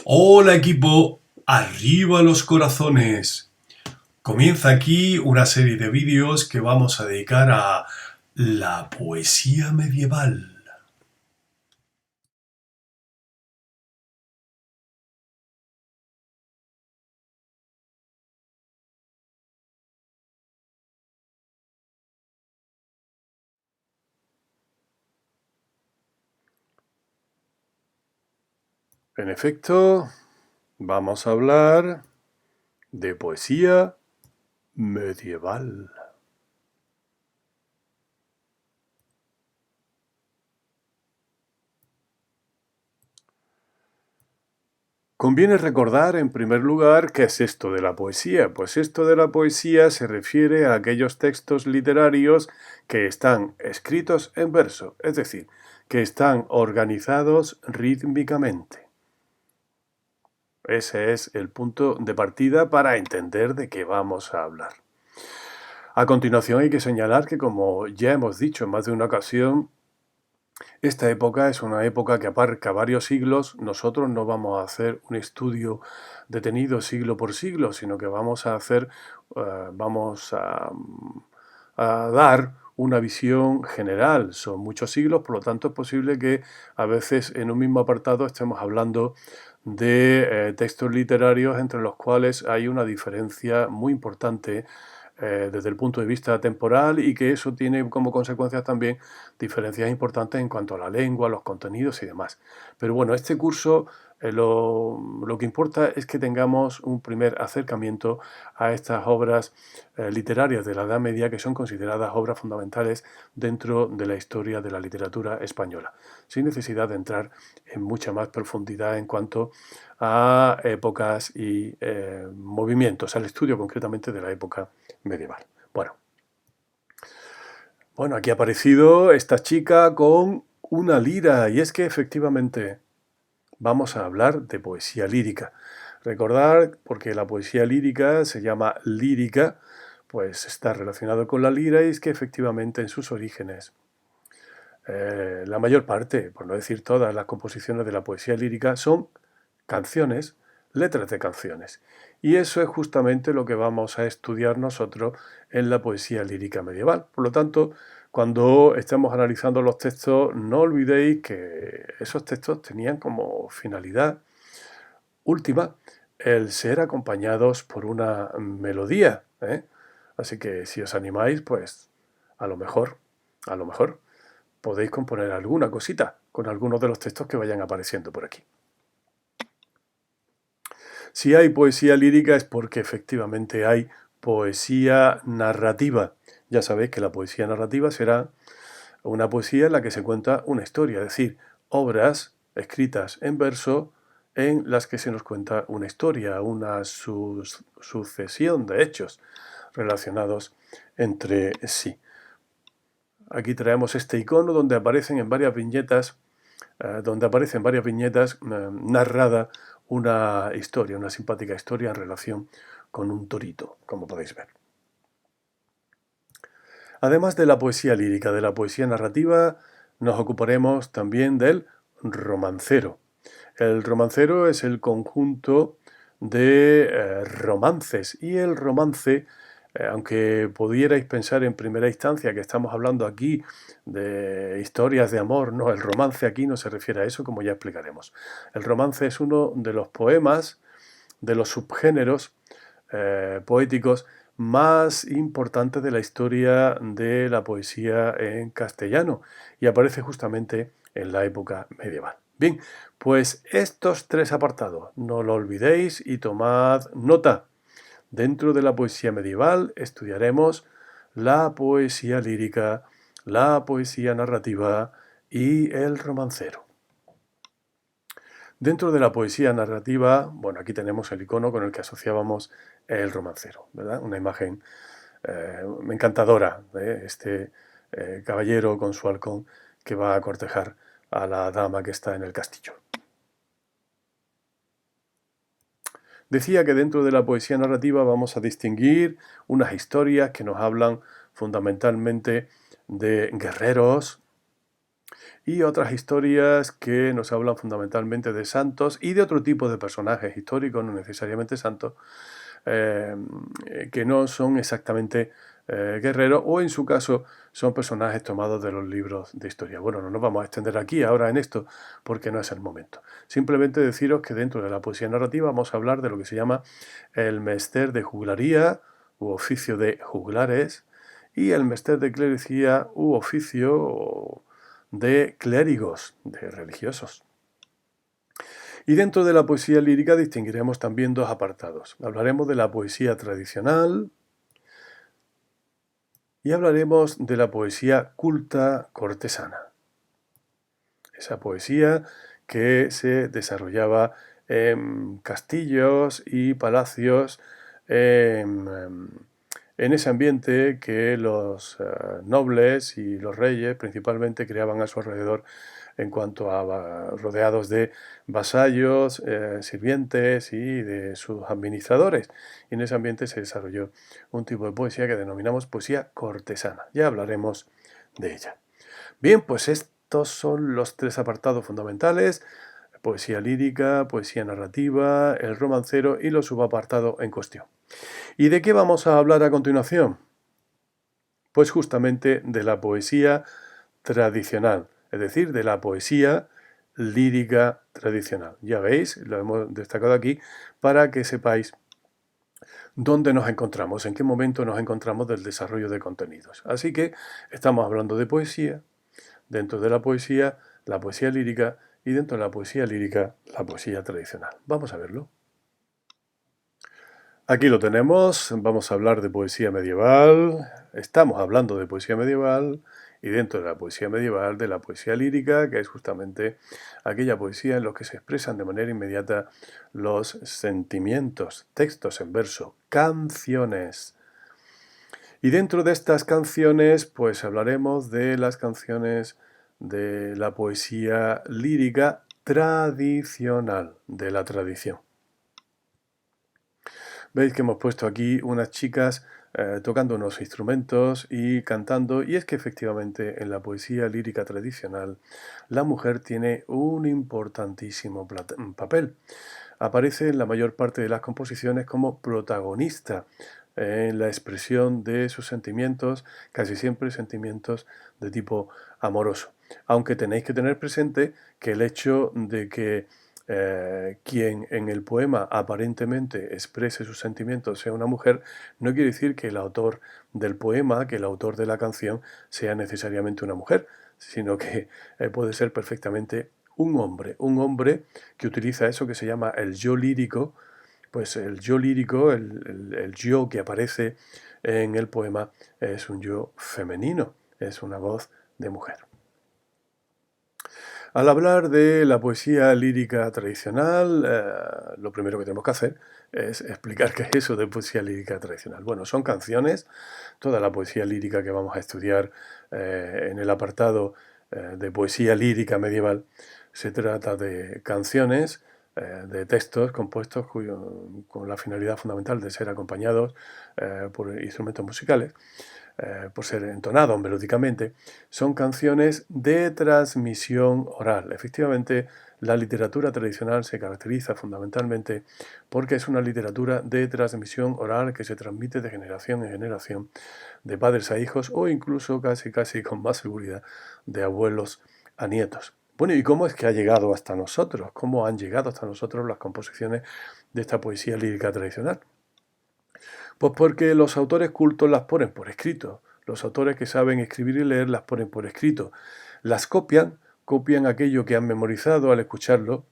Hola equipo, arriba los corazones. Comienza aquí una serie de vídeos que vamos a dedicar a la poesía medieval. En efecto, vamos a hablar de poesía medieval. Conviene recordar, en primer lugar, qué es esto de la poesía. Pues esto de la poesía se refiere a aquellos textos literarios que están escritos en verso, es decir, que están organizados rítmicamente. Ese es el punto de partida para entender de qué vamos a hablar. A continuación hay que señalar que, como ya hemos dicho en más de una ocasión, esta época es una época que abarca varios siglos. Nosotros no vamos a hacer un estudio detenido siglo por siglo, sino que vamos a dar una visión general. Son muchos siglos, por lo tanto es posible que a veces en un mismo apartado estemos hablando de textos literarios entre los cuales hay una diferencia muy importante desde el punto de vista temporal, y que eso tiene como consecuencias también diferencias importantes en cuanto a la lengua, los contenidos y demás. Pero bueno, este curso lo que importa es que tengamos un primer acercamiento a estas obras literarias de la Edad Media, que son consideradas obras fundamentales dentro de la historia de la literatura española, sin necesidad de entrar en mucha más profundidad en cuanto a épocas y movimientos, al estudio concretamente de la época medieval. Bueno, aquí ha aparecido esta chica con una lira, y es que efectivamente vamos a hablar de poesía lírica. Recordar, porque la poesía lírica se llama lírica, pues está relacionado con la lira, y es que efectivamente en sus orígenes la mayor parte, por no decir todas las composiciones de la poesía lírica, son canciones, letras de canciones. Y eso es justamente lo que vamos a estudiar nosotros en la poesía lírica medieval. Por lo tanto, cuando estemos analizando los textos, no olvidéis que esos textos tenían como finalidad última el ser acompañados por una melodía, ¿eh? Así que si os animáis, pues a lo mejor, a lo mejor podéis componer alguna cosita con algunos de los textos que vayan apareciendo por aquí. Si hay poesía lírica es porque efectivamente hay poesía narrativa. Ya sabéis que la poesía narrativa será una poesía en la que se cuenta una historia, es decir, obras escritas en verso en las que se nos cuenta una historia, una sucesión de hechos relacionados entre sí. Aquí traemos este icono donde aparecen en varias viñetas narrada una historia, una simpática historia en relación con un torito, como podéis ver. Además de la poesía lírica, de la poesía narrativa, nos ocuparemos también del romancero. El romancero es el conjunto de romances, y el romance, aunque pudierais pensar en primera instancia que estamos hablando aquí de historias de amor, no, el romance aquí no se refiere a eso, como ya explicaremos. El romance es uno de los poemas, de los subgéneros poéticos más importantes de la historia de la poesía en castellano, y aparece justamente en la época medieval. Bien, pues estos tres apartados, no lo olvidéis y tomad nota. Dentro de la poesía medieval estudiaremos la poesía lírica, la poesía narrativa y el romancero. Dentro de la poesía narrativa, bueno, aquí tenemos el icono con el que asociábamos el romancero, ¿verdad? Una imagen encantadora de este caballero con su halcón que va a cortejar a la dama que está en el castillo. Decía que dentro de la poesía narrativa vamos a distinguir unas historias que nos hablan fundamentalmente de guerreros, y otras historias que nos hablan fundamentalmente de santos y de otro tipo de personajes históricos, no necesariamente santos, eh, que no son exactamente guerreros o en su caso son personajes tomados de los libros de historia. Bueno, no nos vamos a extender aquí ahora en esto porque no es el momento. Simplemente deciros que dentro de la poesía narrativa vamos a hablar de lo que se llama el mester de juglaría u oficio de juglares y el mester de clericía u oficio de clérigos, de religiosos. Y dentro de la poesía lírica distinguiremos también dos apartados. Hablaremos de la poesía tradicional y hablaremos de la poesía culta cortesana. Esa poesía que se desarrollaba en castillos y palacios, en ese ambiente que los nobles y los reyes principalmente creaban a su alrededor en cuanto a rodeados de vasallos, sirvientes y de sus administradores. Y en ese ambiente se desarrolló un tipo de poesía que denominamos poesía cortesana. Ya hablaremos de ella. Bien, pues estos son los tres apartados fundamentales: poesía lírica, poesía narrativa, el romancero y los subapartados en cuestión. ¿Y de qué vamos a hablar a continuación? Pues justamente de la poesía tradicional, es decir, de la poesía lírica tradicional. Ya veis, lo hemos destacado aquí para que sepáis dónde nos encontramos, en qué momento nos encontramos del desarrollo de contenidos. Así que estamos hablando de poesía, dentro de la poesía lírica y dentro de la poesía lírica, la poesía tradicional. Vamos a verlo. Aquí lo tenemos, vamos a hablar de poesía medieval, estamos hablando de poesía medieval y dentro de la poesía medieval de la poesía lírica, que es justamente aquella poesía en la que se expresan de manera inmediata los sentimientos, textos en verso, canciones. Y dentro de estas canciones, pues hablaremos de las canciones de la poesía lírica tradicional, de la tradición. Veis que hemos puesto aquí unas chicas tocando unos instrumentos y cantando, y es que efectivamente en la poesía lírica tradicional la mujer tiene un importantísimo papel. Aparece en la mayor parte de las composiciones como protagonista en la expresión de sus sentimientos, casi siempre sentimientos de tipo amoroso. Aunque tenéis que tener presente que el hecho de que quien en el poema aparentemente exprese sus sentimientos sea una mujer, no quiere decir que el autor del poema, que el autor de la canción, sea necesariamente una mujer, sino que puede ser perfectamente un hombre que utiliza eso que se llama el yo lírico. Pues el yo lírico, el yo que aparece en el poema, es un yo femenino, es una voz de mujer. Al hablar de la poesía lírica tradicional, lo primero que tenemos que hacer es explicar qué es eso de poesía lírica tradicional. Bueno, son canciones, toda la poesía lírica que vamos a estudiar en el apartado de poesía lírica medieval, se trata de canciones, de textos compuestos con la finalidad fundamental de ser acompañados por instrumentos musicales, por ser entonados melódicamente, son canciones de transmisión oral. Efectivamente, la literatura tradicional se caracteriza fundamentalmente porque es una literatura de transmisión oral que se transmite de generación en generación, de padres a hijos o incluso casi con más seguridad de abuelos a nietos. Bueno, ¿y cómo es que ha llegado hasta nosotros? ¿Cómo han llegado hasta nosotros las composiciones de esta poesía lírica tradicional? Pues porque los autores cultos las ponen por escrito. Los autores que saben escribir y leer las ponen por escrito. Las copian aquello que han memorizado al escucharlo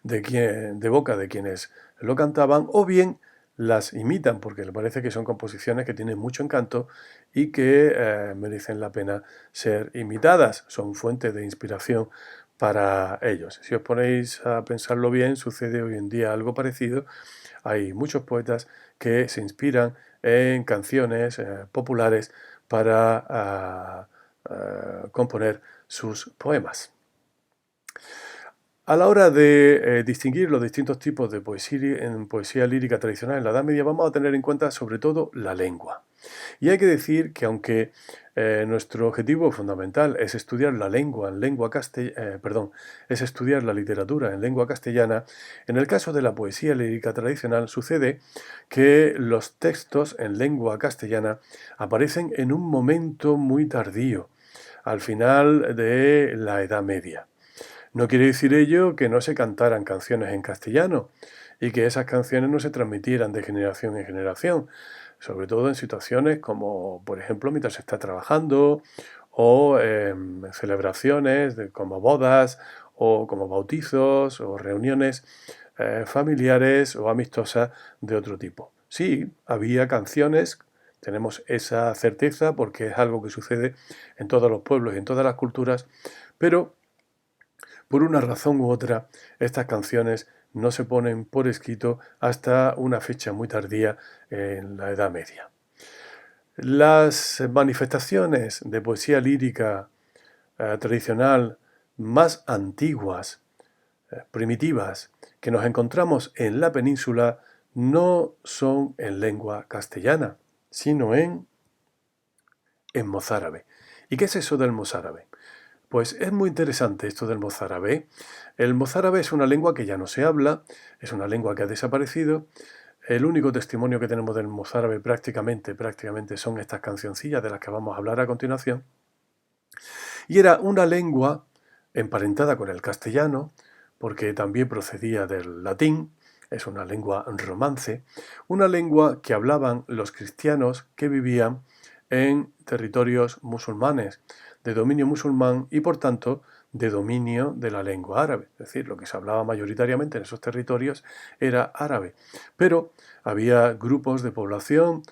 de boca de quienes lo cantaban, o bien las imitan porque les parece que son composiciones que tienen mucho encanto y que merecen la pena ser imitadas, son fuente de inspiración para ellos. Si os ponéis a pensarlo bien, sucede hoy en día algo parecido. Hay muchos poetas que se inspiran en canciones populares para componer sus poemas. A la hora de distinguir los distintos tipos de en poesía lírica tradicional en la Edad Media, vamos a tener en cuenta sobre todo la lengua. Y hay que decir que aunque nuestro objetivo fundamental es estudiar la lengua en es estudiar la literatura en lengua castellana, en el caso de la poesía lírica tradicional sucede que los textos en lengua castellana aparecen en un momento muy tardío, al final de la Edad Media. No quiere decir ello que no se cantaran canciones en castellano y que esas canciones no se transmitieran de generación en generación, sobre todo en situaciones como, por ejemplo, mientras se está trabajando o en celebraciones como bodas o como bautizos o reuniones familiares o amistosas de otro tipo. Sí, había canciones, tenemos esa certeza porque es algo que sucede en todos los pueblos y en todas las culturas, pero por una razón u otra, estas canciones no se ponen por escrito hasta una fecha muy tardía en la Edad Media. Las manifestaciones de poesía lírica tradicional más antiguas, primitivas, que nos encontramos en la península no son en lengua castellana, sino en mozárabe. ¿Y qué es eso del mozárabe? Pues es muy interesante esto del mozárabe. El mozárabe es una lengua que ya no se habla, es una lengua que ha desaparecido. El único testimonio que tenemos del mozárabe prácticamente son estas cancioncillas de las que vamos a hablar a continuación. Y era una lengua emparentada con el castellano, porque también procedía del latín, es una lengua romance, una lengua que hablaban los cristianos que vivían en territorios musulmanes, de dominio musulmán y por tanto de dominio de la lengua árabe. Es decir, lo que se hablaba mayoritariamente en esos territorios era árabe. Pero había grupos de población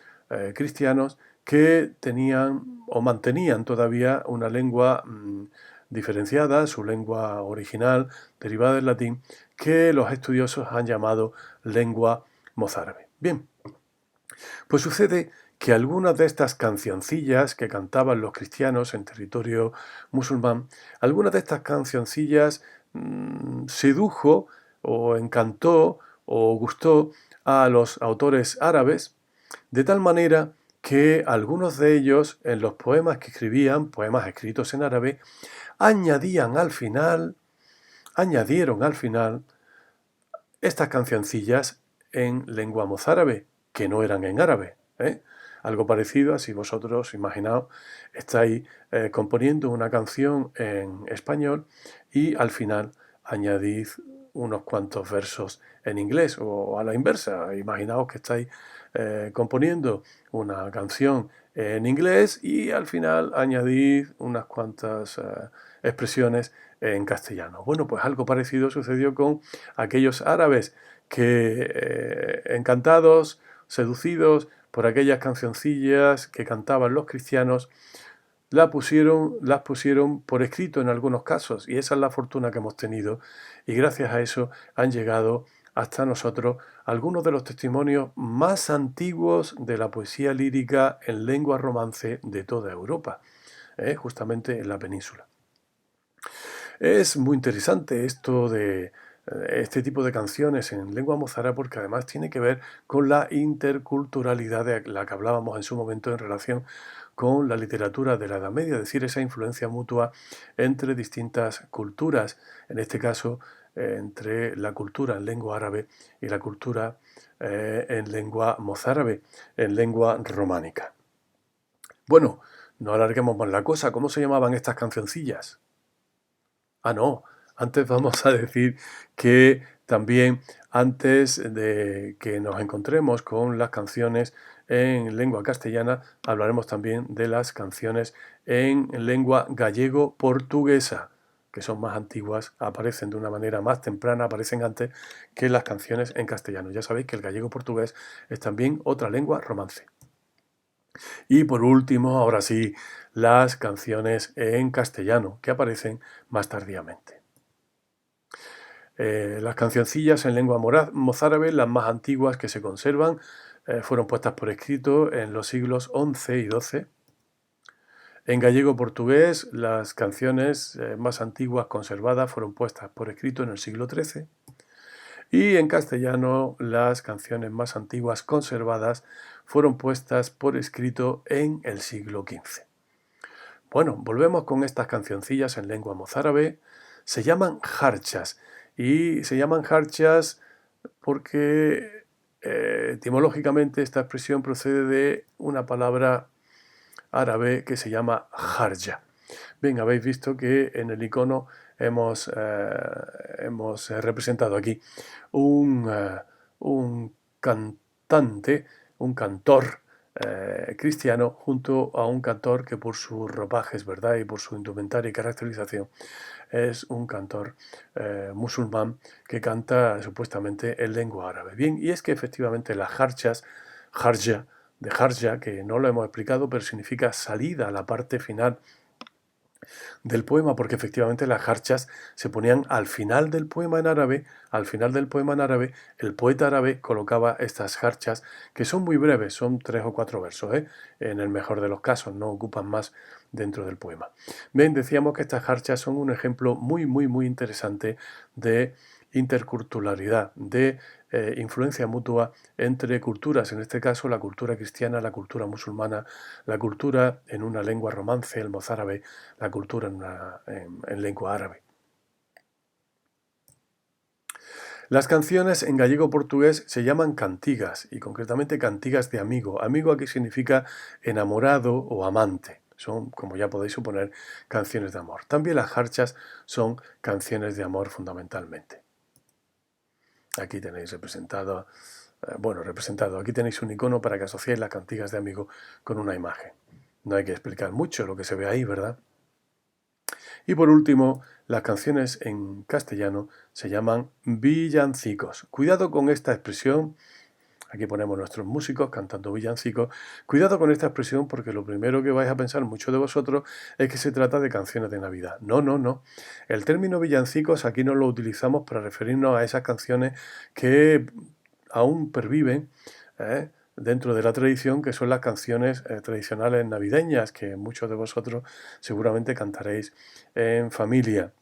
cristianos que tenían o mantenían todavía una lengua diferenciada, su lengua original derivada del latín, que los estudiosos han llamado lengua mozárabe. Bien, pues sucede que algunas de estas cancioncillas que cantaban los cristianos en territorio musulmán, algunas de estas cancioncillas sedujo o encantó o gustó a los autores árabes, de tal manera que algunos de ellos en los poemas que escribían, poemas escritos en árabe, añadieron al final estas cancioncillas en lengua mozárabe, que no eran en árabe. Algo parecido a si vosotros, imaginaos, estáis componiendo una canción en español y al final añadís unos cuantos versos en inglés o a la inversa. Imaginaos que estáis componiendo una canción en inglés y al final añadís unas cuantas expresiones en castellano. Bueno, pues algo parecido sucedió con aquellos árabes que, encantados, seducidos por aquellas cancioncillas que cantaban los cristianos, las pusieron por escrito en algunos casos, y esa es la fortuna que hemos tenido, y gracias a eso han llegado hasta nosotros algunos de los testimonios más antiguos de la poesía lírica en lengua romance de toda Europa, justamente en la península. Es muy interesante esto de este tipo de canciones en lengua mozárabe porque además tiene que ver con la interculturalidad de la que hablábamos en su momento en relación con la literatura de la Edad Media, es decir, esa influencia mutua entre distintas culturas, en este caso entre la cultura en lengua árabe y la cultura en lengua mozárabe, en lengua románica. Bueno, no alarguemos más la cosa. ¿Cómo se llamaban estas cancioncillas? No, antes vamos a decir que también antes de que nos encontremos con las canciones en lengua castellana, hablaremos también de las canciones en lengua gallego-portuguesa, que son más antiguas, aparecen de una manera más temprana, aparecen antes que las canciones en castellano. Ya sabéis que el gallego-portugués es también otra lengua romance. Y por último, ahora sí, las canciones en castellano, que aparecen más tardíamente. Las cancioncillas en lengua mozárabe, las más antiguas que se conservan, fueron puestas por escrito en los siglos XI y XII. En gallego-portugués, las canciones más antiguas conservadas fueron puestas por escrito en el siglo XIII y en castellano las canciones más antiguas conservadas fueron puestas por escrito en el siglo XV. Bueno, volvemos con estas cancioncillas en lengua mozárabe. Se llaman jarchas y se llaman jarchas porque etimológicamente esta expresión procede de una palabra árabe que se llama jarja. Bien, habéis visto que en el icono hemos representado aquí un cantante, un cantor cristiano junto a un cantor que por sus ropajes, ¿verdad? Y por su indumentaria y caracterización es un cantor musulmán que canta supuestamente en lengua árabe. Bien, y es que efectivamente las jarchas, jarja, de jarja, que no lo hemos explicado, pero significa salida a la parte final del poema, porque efectivamente las jarchas se ponían al final del poema en árabe. Al final del poema en árabe, el poeta árabe colocaba estas jarchas, que son muy breves, son 3 o 4 versos, en el mejor de los casos, no ocupan más dentro del poema. Bien, decíamos que estas jarchas son un ejemplo muy, muy, muy interesante de interculturalidad, de influencia mutua entre culturas, en este caso la cultura cristiana, la cultura musulmana, la cultura en una lengua romance, el mozárabe, la cultura en lengua árabe. Las canciones en gallego-portugués se llaman cantigas, y concretamente cantigas de amigo. Amigo aquí significa enamorado o amante. Son, como ya podéis suponer, canciones de amor. También las jarchas son canciones de amor fundamentalmente. Aquí tenéis representado, aquí tenéis un icono para que asociéis las cantigas de amigo con una imagen. No hay que explicar mucho lo que se ve ahí, ¿verdad? Y por último, las canciones en castellano se llaman villancicos. Cuidado con esta expresión. Aquí ponemos nuestros músicos cantando villancicos. Cuidado con esta expresión porque lo primero que vais a pensar muchos de vosotros es que se trata de canciones de Navidad. No, no, no. El término villancicos aquí no lo utilizamos para referirnos a esas canciones que aún perviven dentro de la tradición, que son las canciones tradicionales navideñas, que muchos de vosotros seguramente cantaréis en familia,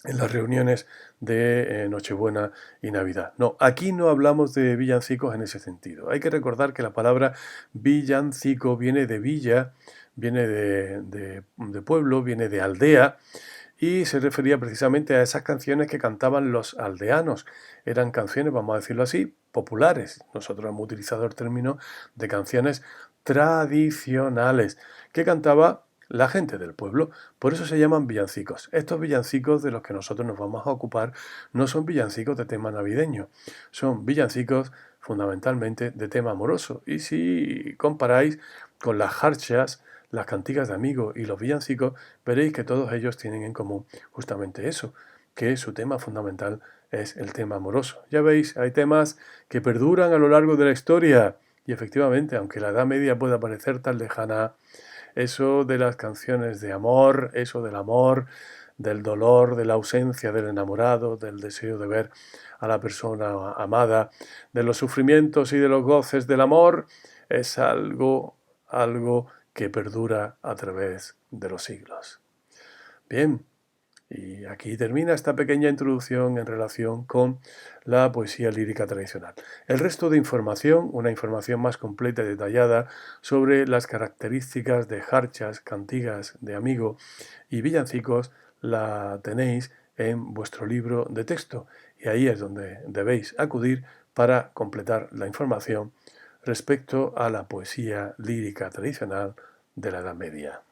en las reuniones de Nochebuena y Navidad. No, aquí no hablamos de villancicos en ese sentido. Hay que recordar que la palabra villancico viene de villa, viene de pueblo, viene de aldea, y se refería precisamente a esas canciones que cantaban los aldeanos. Eran canciones, vamos a decirlo así, populares. Nosotros hemos utilizado el término de canciones tradicionales que cantaba la gente del pueblo. Por eso se llaman villancicos. Estos villancicos de los que nosotros nos vamos a ocupar no son villancicos de tema navideño, son villancicos fundamentalmente de tema amoroso. Y si comparáis con las jarchas, las cantigas de amigos y los villancicos, veréis que todos ellos tienen en común justamente eso, que su tema fundamental es el tema amoroso. Ya veis, hay temas que perduran a lo largo de la historia y efectivamente, aunque la Edad Media pueda parecer tan lejana, eso de las canciones de amor, eso del amor, del dolor, de la ausencia del enamorado, del deseo de ver a la persona amada, de los sufrimientos y de los goces del amor, es algo que perdura a través de los siglos. Bien, y aquí termina esta pequeña introducción en relación con la poesía lírica tradicional. El resto de información, una información más completa y detallada sobre las características de jarchas, cantigas de amigo y villancicos, la tenéis en vuestro libro de texto y ahí es donde debéis acudir para completar la información respecto a la poesía lírica tradicional de la Edad Media.